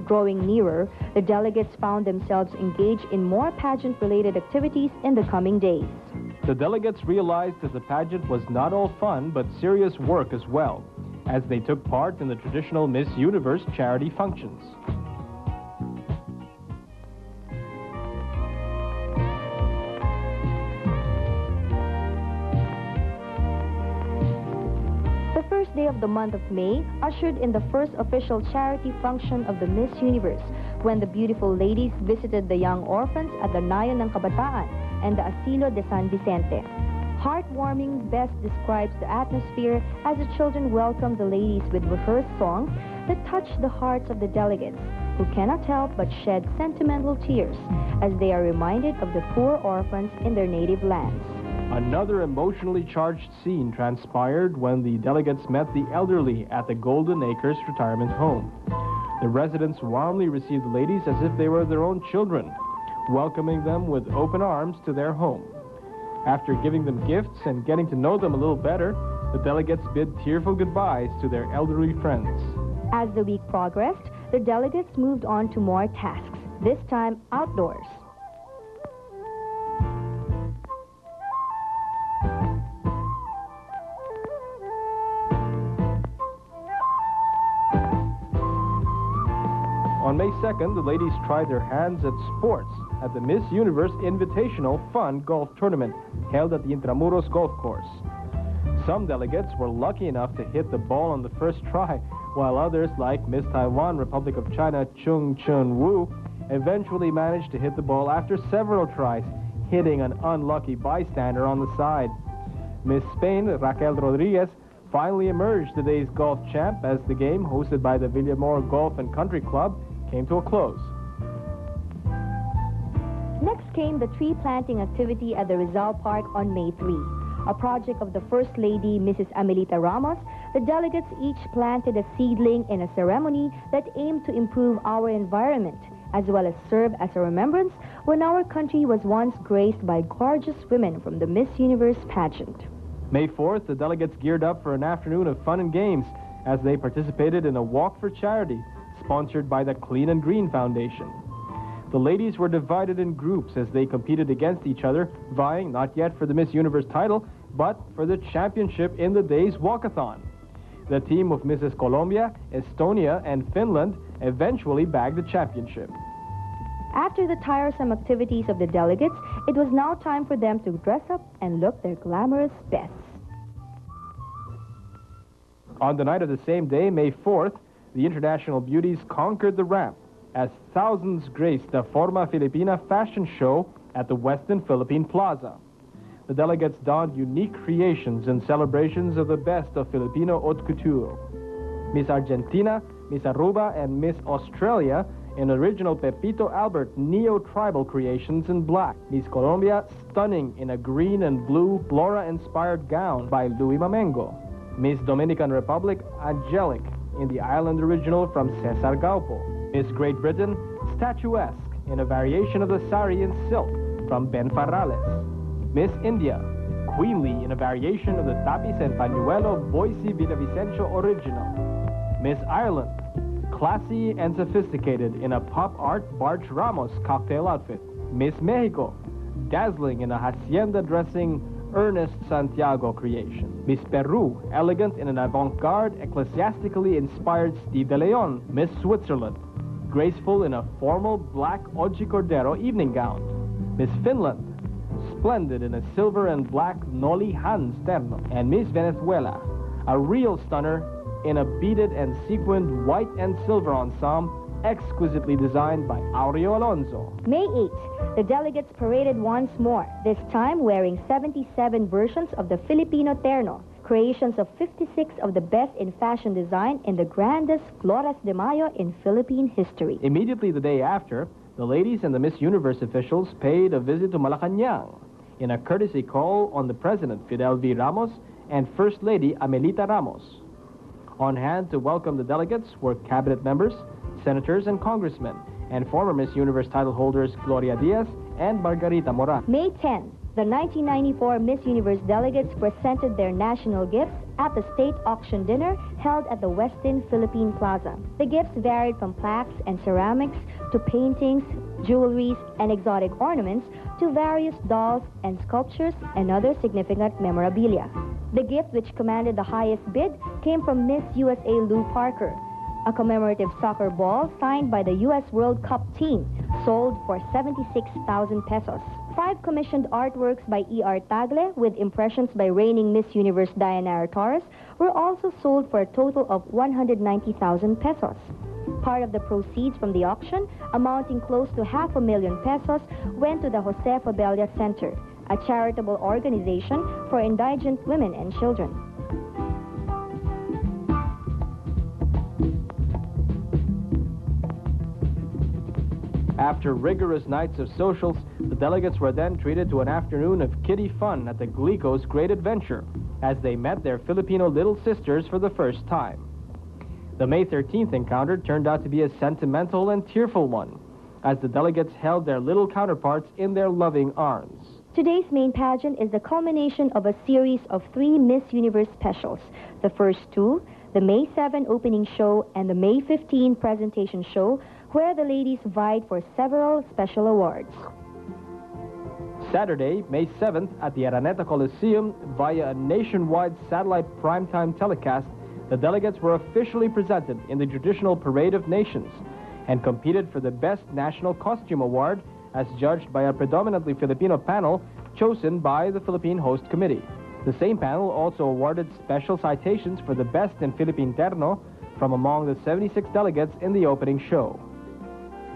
Growing nearer, the delegates found themselves engaged in more pageant-related activities in the coming days. The delegates realized that the pageant was not all fun, but serious work as well, as they took part in the traditional Miss Universe charity functions. The first day of the month of May ushered in the first official charity function of the Miss Universe, when the beautiful ladies visited the young orphans at the Nayon ng Kabataan and the Asilo de San Vicente. Heartwarming best describes the atmosphere as the children welcomed the ladies with rehearsed songs that touched the hearts of the delegates, who cannot help but shed sentimental tears as they are reminded of the poor orphans in their native lands. Another emotionally charged scene transpired when the delegates met the elderly at the Golden Acres retirement home. The residents warmly received the ladies as if they were their own children, welcoming them with open arms to their home. After giving them gifts and getting to know them a little better, the delegates bid tearful goodbyes to their elderly friends. As the week progressed, the delegates moved on to more tasks, this time outdoors. On May 2nd, the ladies tried their hands at sports at the Miss Universe Invitational Fun Golf Tournament held at the Intramuros Golf Course. Some delegates were lucky enough to hit the ball on the first try, while others, like Miss Taiwan Republic of China Chung Chun Wu, eventually managed to hit the ball after several tries, hitting an unlucky bystander on the side. Miss Spain Raquel Rodriguez finally emerged the day's golf champ as the game, hosted by the Villamor Golf and Country Club, came to a close. Next came the tree planting activity at the Rizal Park on May 3. A project of the First Lady, Mrs. Amelita Ramos, the delegates each planted a seedling in a ceremony that aimed to improve our environment, as well as serve as a remembrance when our country was once graced by gorgeous women from the Miss Universe pageant. May 4th, the delegates geared up for an afternoon of fun and games as they participated in a walk for charity, sponsored by the Clean and Green Foundation. The ladies were divided in groups as they competed against each other, vying not yet for the Miss Universe title, but for the championship in the day's walkathon. The team of Mrs. Colombia, Estonia, and Finland eventually bagged the championship. After the tiresome activities of the delegates, it was now time for them to dress up and look their glamorous best. On the night of the same day, May 4th, the international beauties conquered the ramp as thousands graced the Forma Filipina fashion show at the Westin Philippine Plaza. The delegates donned unique creations in celebrations of the best of Filipino haute couture. Miss Argentina, Miss Aruba, and Miss Australia in original Pepito Albert neo-tribal creations in black. Miss Colombia, stunning in a green and blue Flora-inspired gown by Louis Mamengo. Miss Dominican Republic, angelic in the island original from Cesar Gaupo. Miss Great Britain, statuesque in a variation of the sari in silk from Ben Farrales. Miss India, queenly in a variation of the tapis and pañuelo Boise Villavicencio original. Miss Ireland, classy and sophisticated in a pop art Barge Ramos cocktail outfit. Miss Mexico, dazzling in a hacienda dressing Ernest Santiago creation. Miss Peru, elegant in an avant-garde, ecclesiastically inspired Steve de Leon. Miss Switzerland, graceful in a formal black Oggi Cordero evening gown. Miss Finland, splendid in a silver and black Noli Hans terno. And Miss Venezuela, a real stunner in a beaded and sequined white and silver ensemble exquisitely designed by Aureo Alonso. May 8th, the delegates paraded once more, this time wearing 77 versions of the Filipino terno, creations of 56 of the best in fashion design in the grandest Flores de Mayo in Philippine history. Immediately the day after, the ladies and the Miss Universe officials paid a visit to Malacanang in a courtesy call on the President, Fidel V. Ramos, and First Lady, Amelita Ramos. On hand to welcome the delegates were cabinet members, senators and congressmen, and former Miss Universe title holders Gloria Diaz and Margarita Moran. May 10, The 1994 Miss Universe delegates presented their national gifts at the state auction dinner held at the Westin Philippine Plaza. The gifts varied from plaques and ceramics to paintings, jewelries, and exotic ornaments to various dolls and sculptures and other significant memorabilia. The gift which commanded the highest bid came from Miss USA Lou Parker, a commemorative soccer ball signed by the U.S. World Cup team, sold for 76,000 pesos. 5 commissioned artworks by E.R. Tagle with impressions by reigning Miss Universe Diana Torres were also sold for a total of 190,000 pesos. Part of the proceeds from the auction, amounting close to 500,000 pesos, went to the Jose Fabella Center, a charitable organization for indigent women and children. After rigorous nights of socials, the delegates were then treated to an afternoon of kiddie fun at the Glico's Great Adventure as they met their Filipino little sisters for the first time. The May 13th encounter turned out to be a sentimental and tearful one as the delegates held their little counterparts in their loving arms. Today's main pageant is the culmination of a series of 3 Miss Universe specials. The first 2, the May 7 opening show and the May 15 presentation show, where the ladies vied for several special awards. Saturday, May 7th, at the Araneta Coliseum, via a nationwide satellite primetime telecast, the delegates were officially presented in the traditional Parade of Nations and competed for the Best National Costume Award as judged by a predominantly Filipino panel chosen by the Philippine Host Committee. The same panel also awarded special citations for the Best in Philippine Terno from among the 76 delegates in the opening show.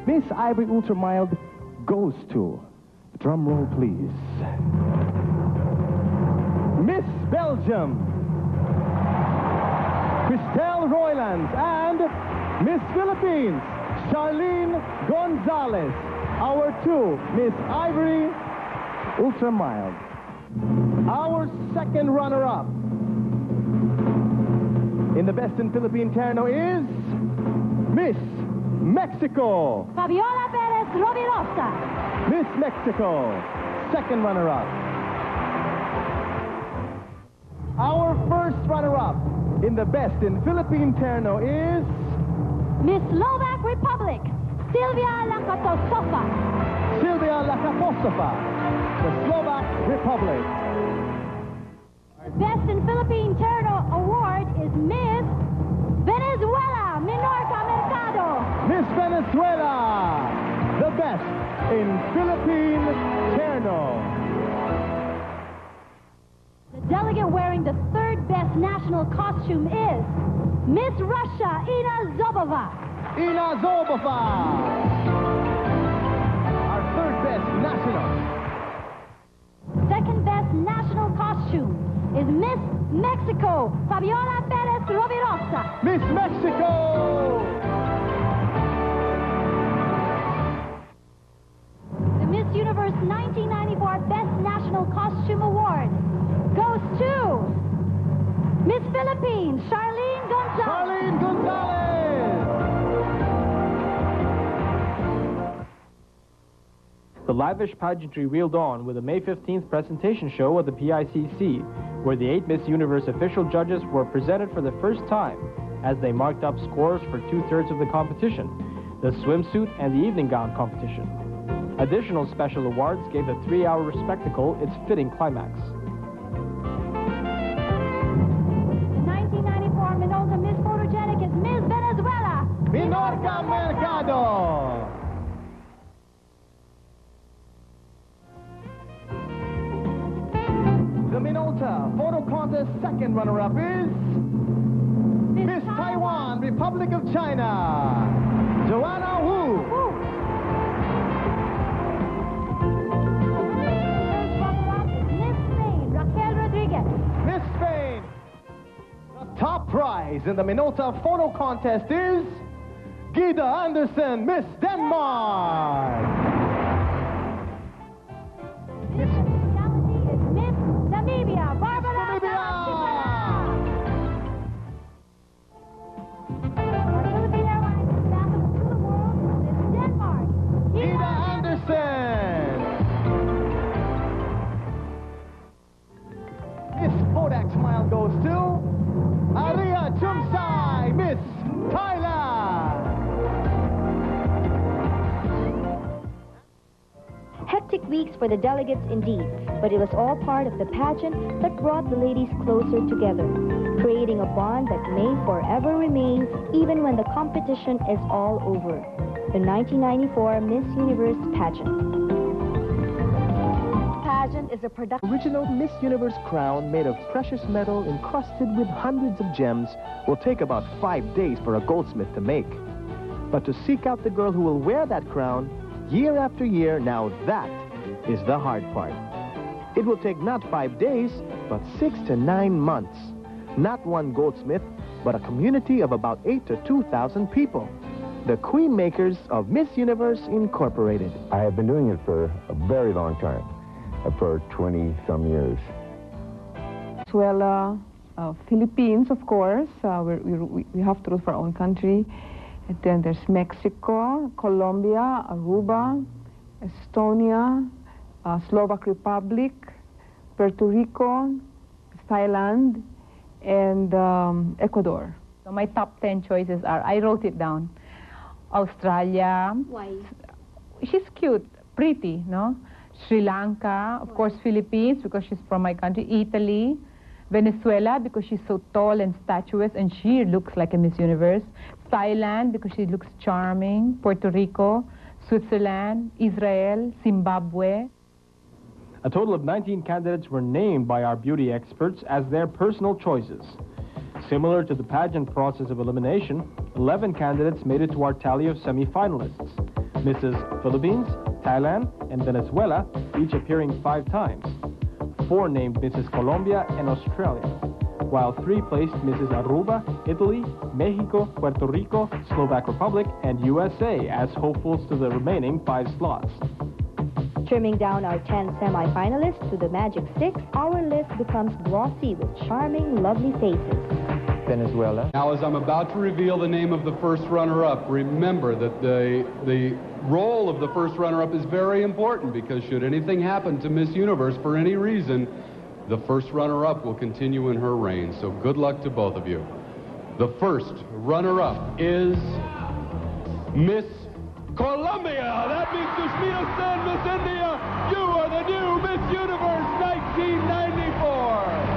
Miss Ivory Ultramild goes to, drum roll please, Miss Belgium, Christelle Roylands, and Miss Philippines, Charlene Gonzalez, our 2 Miss Ivory Ultramild. Our second runner-up in the Best in Philippine Terno is Miss Mexico, Fabiola Perez Rovirosa. Miss Mexico, second runner-up. Our first runner-up in the Best in Philippine Terno is Miss Slovak Republic, Silvia Lakatosova. Silvia Lakatosova, the Slovak Republic. Our Best in Philippine Terno award is Miss Venezuela, Minorca Mercado. Miss Venezuela, the Best in Philippine Terno. The delegate wearing the 3rd best national costume is Miss Russia, Ina Zobova. Ina Zobova, our 3rd best national. 2nd best national costume is Miss Mexico, Fabiola Perez Rovirosa. Miss Mexico. The Miss Universe 1994 Best National Costume Award goes to Miss Philippines, Charlene Gonzalez. Charlene Gonzalez. The lavish pageantry reeled on with the May 15th presentation show at the PICC, where the 8 Miss Universe official judges were presented for the first time as they marked up scores for 2/3 of the competition, the swimsuit and the evening gown competition. Additional special awards gave the 3-hour spectacle its fitting climax. The 1994 Minolta Miss Photogenic is Miss Venezuela, Minorca Mercado. The Minolta Photo Contest second runner-up is Miss Taiwan, Republic of China, Joanna Wu. Miss Spain, Raquel Rodriguez. Miss Spain. The top prize in the Minolta Photo Contest is Gida Anderson, Miss Denmark. Miss Reality is Miss Namibia, Barbara Philippine Airlines ambassador to the world is Denmark, Gida Anderson. weeks for the delegates indeed, but it was all part of the pageant that brought the ladies closer together, creating a bond that may forever remain even when the competition is all over. The 1994 Miss Universe pageant. Pageant is a production. Original Miss Universe crown made of precious metal encrusted with hundreds of gems will take about 5 days for a goldsmith to make. But to seek out the girl who will wear that crown year after year, now that is the hard part. It will take not 5 days, but 6 to 9 months. Not one goldsmith, but a community of about 8 to 2,000 people. The Queen Makers of Miss Universe Incorporated. I have been doing it for a very long time, for 20-some years. Venezuela, Philippines, of course. We have to root for our own country. And then there's Mexico, Colombia, Aruba, Estonia, Slovak Republic, Puerto Rico, Thailand, and Ecuador. So my top 10 choices are, I wrote it down. Australia. Why? She's cute, pretty, no? Sri Lanka, of course, Philippines, because she's from my country. Italy. Venezuela, because she's so tall and statuesque, and she looks like a Miss Universe. Thailand, because she looks charming. Puerto Rico, Switzerland, Israel, Zimbabwe. A total of 19 candidates were named by our beauty experts as their personal choices. Similar to the pageant process of elimination, 11 candidates made it to our tally of semi-finalists. Mrs. Philippines, Thailand, and Venezuela, each appearing 5 times. 4 named Mrs. Colombia and Australia, while 3 placed Mrs. Aruba, Italy, Mexico, Puerto Rico, Slovak Republic, and USA as hopefuls to the remaining 5 slots. Trimming down our 10 semi-finalists to the magic 6, our list becomes glossy with charming, lovely faces. Venezuela. Now, as I'm about to reveal the name of the first runner-up, remember that the role of the first runner-up is very important, because should anything happen to Miss Universe for any reason, the first runner-up will continue in her reign. So good luck to both of you. The first runner-up is Miss Colombia. That means Sushmita Sen, Miss India. You are the new Miss Universe 1994.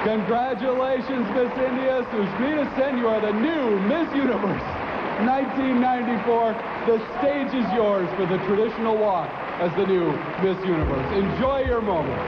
Congratulations, Miss India. Sushmita Sen, you are the new Miss Universe 1994. The stage is yours for the traditional walk as the new Miss Universe. Enjoy your moments.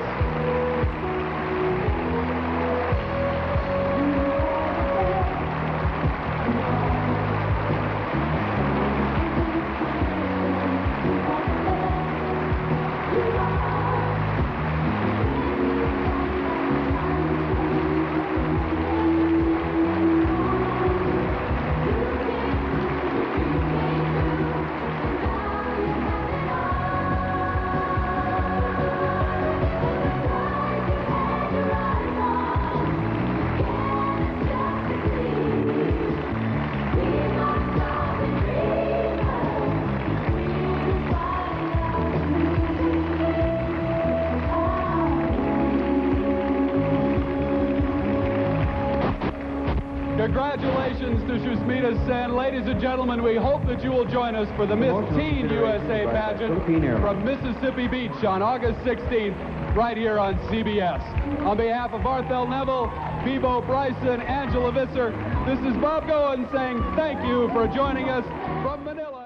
Congratulations to Sushmita Sen. Ladies and gentlemen, we hope that you will join us for the Miss Teen USA pageant from Mississippi Beach on August 16th, right here on CBS. On behalf of Arthel Neville, Bebo Bryson, Angela Visser, this is Bob Goen saying thank you for joining us from Manila.